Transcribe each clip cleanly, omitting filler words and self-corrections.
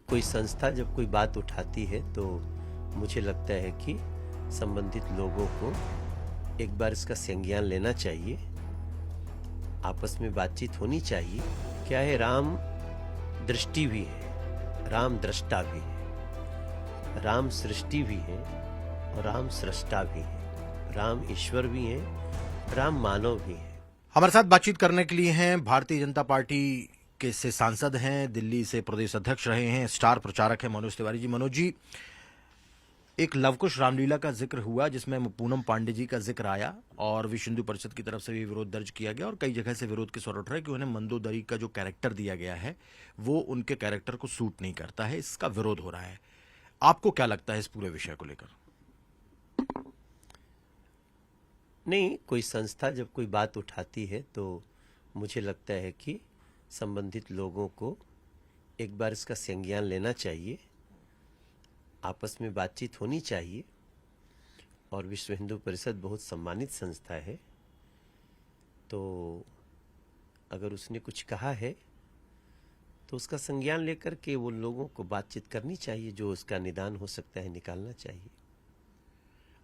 कोई संस्था जब कोई बात उठाती है तो मुझे लगता है कि संबंधित लोगों को एक बार इसका संज्ञान लेना चाहिए, आपस में बातचीत होनी चाहिए। क्या है, राम दृष्टि भी है, राम दृष्टा भी है, राम सृष्टि भी है और राम सृष्टा भी है, राम ईश्वर भी है, राम मानव भी है। हमारे साथ बातचीत करने के लिए हैं भारतीय जनता पार्टी के से सांसद हैं, दिल्ली से प्रदेश अध्यक्ष रहे हैं, स्टार प्रचारक हैं मनोज तिवारी जी। मनोज जी, एक लवकुश रामलीला का जिक्र हुआ जिसमें पूनम पांडे जी का जिक्र आया और विश्व हिंदू परिषद की तरफ से भी विरोध दर्ज किया गया और कई जगह से विरोध के स्वर उठ रहे कि उन्हें मंदोदरी का जो कैरेक्टर दिया गया है वो उनके कैरेक्टर को सूट नहीं करता है, इसका विरोध हो रहा है। आपको क्या लगता है इस पूरे विषय को लेकर? नहीं, कोई संस्था जब कोई बात उठाती है तो मुझे लगता है कि संबंधित लोगों को एक बार इसका संज्ञान लेना चाहिए, आपस में बातचीत होनी चाहिए। और विश्व हिंदू परिषद बहुत सम्मानित संस्था है, तो अगर उसने कुछ कहा है तो उसका संज्ञान लेकर के वो लोगों को बातचीत करनी चाहिए, जो उसका निदान हो सकता है निकालना चाहिए।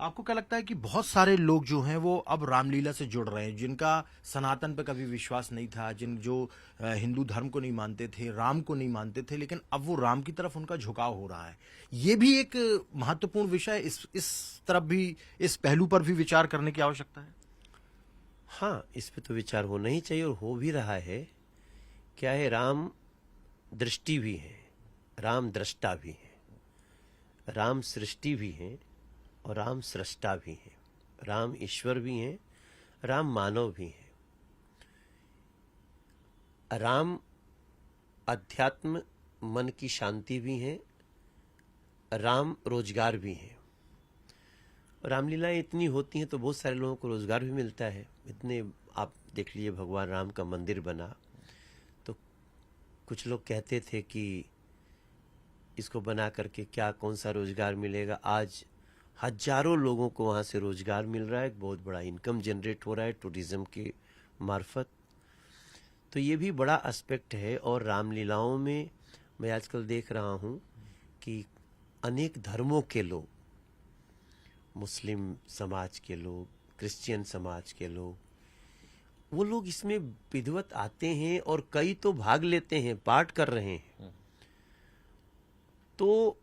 आपको क्या लगता है कि बहुत सारे लोग जो हैं वो अब रामलीला से जुड़ रहे हैं, जिनका सनातन पे कभी विश्वास नहीं था, जो हिंदू धर्म को नहीं मानते थे, राम को नहीं मानते थे, लेकिन अब वो राम की तरफ उनका झुकाव हो रहा है। ये भी एक महत्वपूर्ण विषय, इस तरफ भी, इस पहलू पर भी विचार करने की आवश्यकता है। हाँ, इस पे तो विचार होना ही चाहिए और हो भी रहा है। क्या है, राम दृष्टि भी है, राम दृष्टा भी है, राम सृष्टि भी है और राम सृष्टा भी है, राम ईश्वर भी है, राम मानव भी है। राम अध्यात्म मन की शांति भी है, राम रोजगार भी है। रामलीलाएं इतनी होती हैं तो बहुत सारे लोगों को रोजगार भी मिलता है। इतने आप देख लीजिए, भगवान राम का मंदिर बना तो कुछ लोग कहते थे कि इसको बना करके क्या कौन सा रोजगार मिलेगा। आज हजारों लोगों को वहाँ से रोजगार मिल रहा है, बहुत बड़ा इनकम जनरेट हो रहा है टूरिज्म के मार्फत। तो ये भी बड़ा एस्पेक्ट है। और रामलीलाओं में मैं आजकल देख रहा हूँ कि अनेक धर्मों के लोग, मुस्लिम समाज के लोग, क्रिश्चियन समाज के लोग, वो लोग इसमें विधिवत आते हैं और कई तो भाग लेते हैं, पाठ कर रहे हैं। तो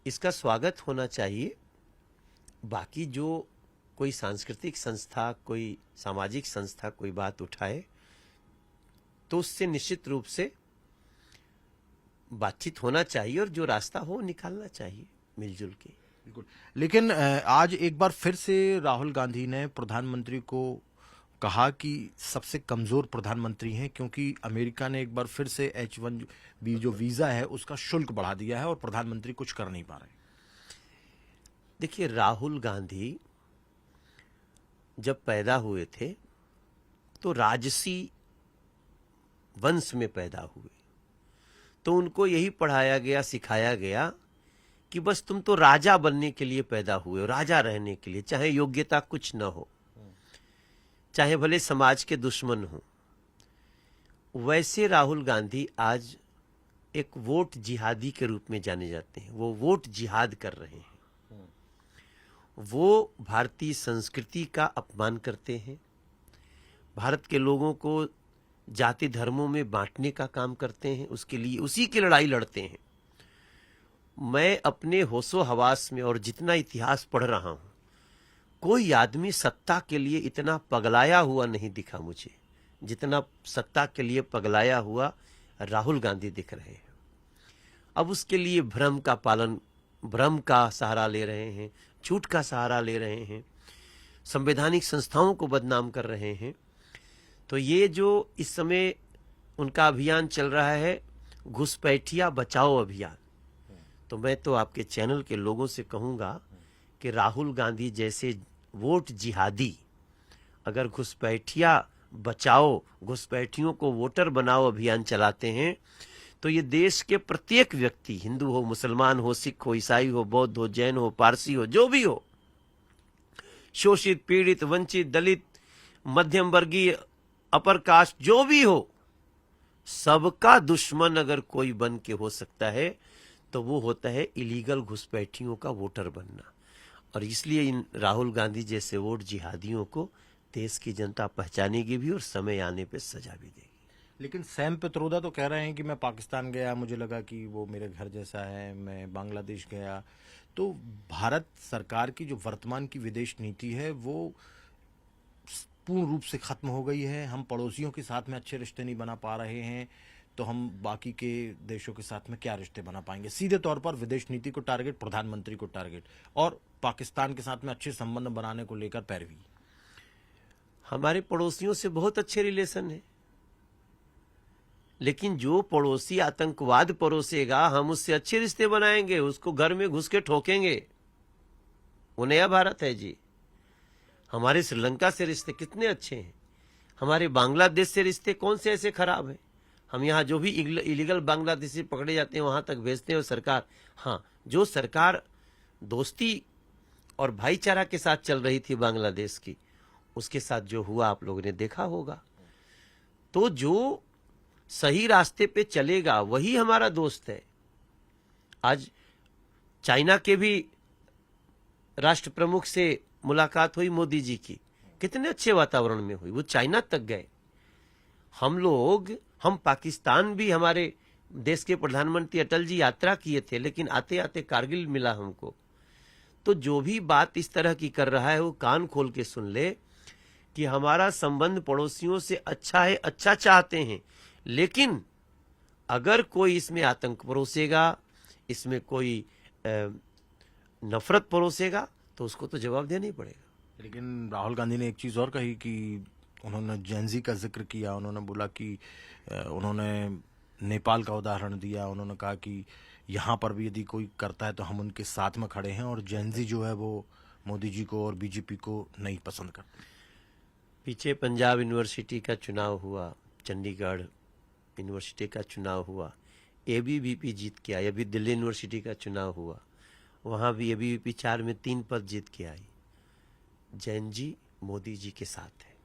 इसका स्वागत होना चाहिए। बाकी जो कोई सांस्कृतिक संस्था, कोई सामाजिक संस्था कोई बात उठाए तो उससे निश्चित रूप से बातचीत होना चाहिए और जो रास्ता हो निकालना चाहिए मिलजुल के। बिल्कुल। लेकिन आज एक बार फिर से राहुल गांधी ने प्रधानमंत्री को कहा कि सबसे कमजोर प्रधानमंत्री हैं, क्योंकि अमेरिका ने एक बार फिर से H1B जो वीजा है उसका शुल्क बढ़ा दिया है और प्रधानमंत्री कुछ कर नहीं पा रहे। देखिए, राहुल गांधी जब पैदा हुए थे तो राजसी वंश में पैदा हुए, तो उनको यही पढ़ाया गया, सिखाया गया कि बस तुम तो राजा बनने के लिए पैदा हुए हो, राजा रहने के लिए, चाहे योग्यता कुछ न हो, चाहे भले समाज के दुश्मन हो। वैसे राहुल गांधी आज एक वोट जिहादी के रूप में जाने जाते हैं। वो वोट जिहाद कर रहे हैं, वो भारतीय संस्कृति का अपमान करते हैं, भारत के लोगों को जाति धर्मों में बांटने का काम करते हैं, उसके लिए उसी की लड़ाई लड़ते हैं। मैं अपने होशो हवास में और जितना इतिहास पढ़ रहा हूं, कोई आदमी सत्ता के लिए इतना पगलाया हुआ नहीं दिखा मुझे जितना सत्ता के लिए पगलाया हुआ राहुल गांधी दिख रहे हैं। अब उसके लिए भ्रम का सहारा ले रहे हैं, झूठ का सहारा ले रहे हैं, संवैधानिक संस्थाओं को बदनाम कर रहे हैं। तो ये जो इस समय उनका अभियान चल रहा है, घुसपैठिया बचाओ अभियान, तो मैं तो आपके चैनल के लोगों से कहूंगा कि राहुल गांधी जैसे वोट जिहादी अगर घुसपैठिया बचाओ, घुसपैठियों को वोटर बनाओ अभियान चलाते हैं, तो ये देश के प्रत्येक व्यक्ति, हिंदू हो, मुसलमान हो, सिख हो, ईसाई हो, बौद्ध हो, जैन हो, पारसी हो, जो भी हो, शोषित, पीड़ित, वंचित, दलित, मध्यम वर्गीय, अपर कास्ट, जो भी हो, सबका दुश्मन अगर कोई बन के हो सकता है तो वो होता है इलीगल घुसपैठियों का वोटर बनना। और इसलिए इन राहुल गांधी जैसे वोट जिहादियों को देश की जनता पहचानेगी भी और समय आने पे सजा भी देगी। लेकिन सैम पित्रोदा तो कह रहे हैं कि मैं पाकिस्तान गया, मुझे लगा कि वो मेरे घर जैसा है, मैं बांग्लादेश गया। तो भारत सरकार की जो वर्तमान की विदेश नीति है वो पूर्ण रूप से खत्म हो गई है। हम पड़ोसियों के साथ में अच्छे रिश्ते नहीं बना पा रहे हैं, तो हम बाकी के देशों के साथ में क्या रिश्ते बना पाएंगे। सीधे तौर पर विदेश नीति को टारगेट, प्रधानमंत्री को टारगेट, और पाकिस्तान के साथ में अच्छे संबंध बनाने को लेकर पैरवी। हमारे पड़ोसियों से बहुत अच्छे रिलेशन है, लेकिन जो पड़ोसी आतंकवाद परोसेगा हम उससे अच्छे रिश्ते बनाएंगे, उसको घर में घुस के ठोकेंगे। वो नया भारत है जी। हमारे श्रीलंका से रिश्ते कितने अच्छे हैं, हमारे बांग्लादेश से रिश्ते कौन से ऐसे खराब हैं। हम यहाँ जो भी इलीगल बांग्लादेशी पकड़े जाते हैं वहां तक भेजते हैं। और सरकार, हाँ, जो सरकार दोस्ती और भाईचारा के साथ चल रही थी बांग्लादेश की, उसके साथ जो हुआ आप लोगों ने देखा होगा। तो जो सही रास्ते पे चलेगा वही हमारा दोस्त है। आज चाइना के भी राष्ट्र प्रमुख से मुलाकात हुई मोदी जी की, कितने अच्छे वातावरण में हुई, वो चाइना तक गए। हम पाकिस्तान भी, हमारे देश के प्रधानमंत्री अटल जी यात्रा किए थे, लेकिन आते आते कारगिल मिला हमको। तो जो भी बात इस तरह की कर रहा है वो कान खोल के सुन ले कि हमारा संबंध पड़ोसियों से अच्छा है, अच्छा चाहते हैं, लेकिन अगर कोई इसमें आतंक परोसेगा, इसमें कोई नफरत परोसेगा, तो उसको तो जवाब देना ही पड़ेगा। लेकिन राहुल गांधी ने एक चीज और कही कि उन्होंने जेनजी का जिक्र किया। उन्होंने बोला कि उन्होंने नेपाल का उदाहरण दिया। उन्होंने कहा कि यहाँ पर भी यदि कोई करता है तो हम उनके साथ में खड़े हैं, और जेनजी जो है वो मोदी जी को और बीजेपी को नहीं पसंद करते। पीछे पंजाब यूनिवर्सिटी का चुनाव हुआ, चंडीगढ़ यूनिवर्सिटी का चुनाव हुआ, एबीवीपी जीत के आई। अभी दिल्ली यूनिवर्सिटी का चुनाव हुआ, वहां भी एबीवीपी 4 में 3 पद जीत के आई। जैन जी मोदी जी के साथ है।